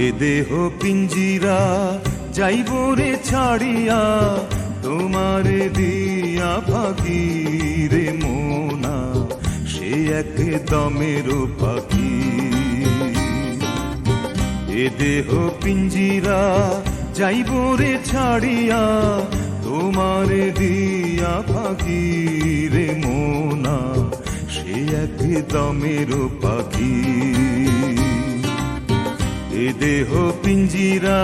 এ দেহ পিঞ্জিরা যাইব রে ছাড়িয়া, তোমারে দিয়া ফাঁকি রে মোনা, সে এক দমের পাখি। এ দেহ পিঞ্জিরা যাইব রে ছাড়িয়া, তোমারে দিয়া ফাঁকি রে মোনা, সে এক দমের পাখি। এ দেহ পিঞ্জিরা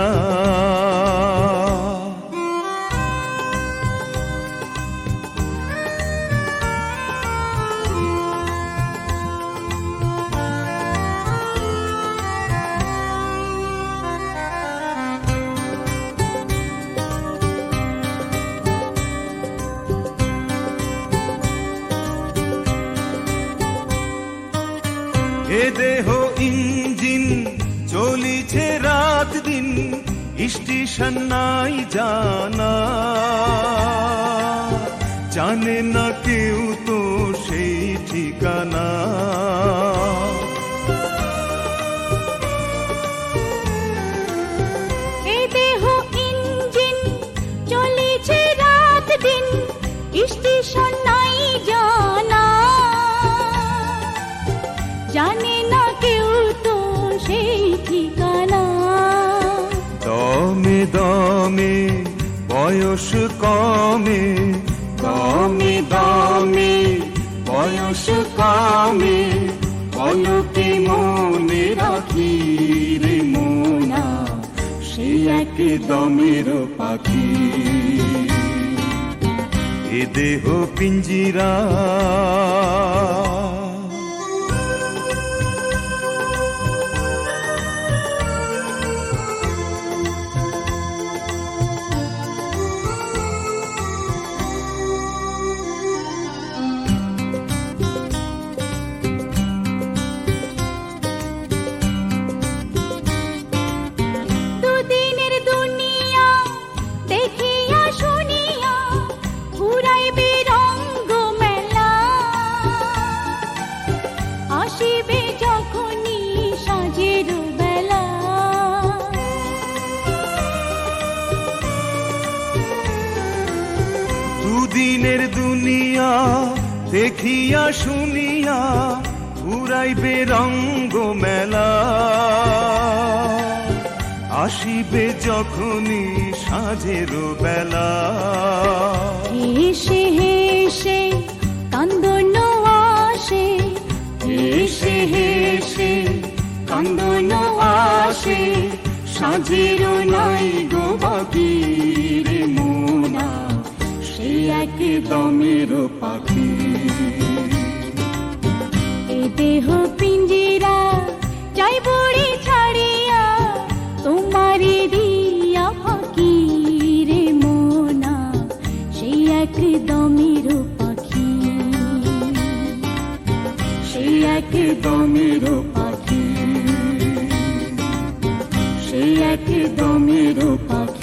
এ দেহ ইঞ্জিন চলিছে রাত দিন, স্টেশন নাই জানা, জানে না কেউ তো সেই ঠিকানা। এ দেহ ইঞ্জিন চলিছে রাত দিন, স্টেশন নাই জানা, জানে না কেউ তো সেই ঠিকানা। দমে দমে বয়স কমে, দমে দমে বয়স কমে, পলকে মনে রাখি রে মোনা, সে এক দমের পাখি। এ দেহ পিঞ্জিরা দুদিনের দুনিয়া দেখিয়া শুনিয়া, ঘুরাইবে রঙ্গ মেলা, আসিবে যখনই সাঁঝের বেলা। হেসে হেসে কান্দন আসে, হেসে হেসে কান্দন আসে, সাঁঝের নাই গো বাকি রে মোনা, সে এক দমের পাখি। এ দেহ পিঞ্জিরা যাইব রে ছাড়িয়া, তোমারে দিয়া ফাঁকি রে মোনা, সেই এক দমের পাখি। সেই এক দমের পাখি, সেই এক দমের পাখি।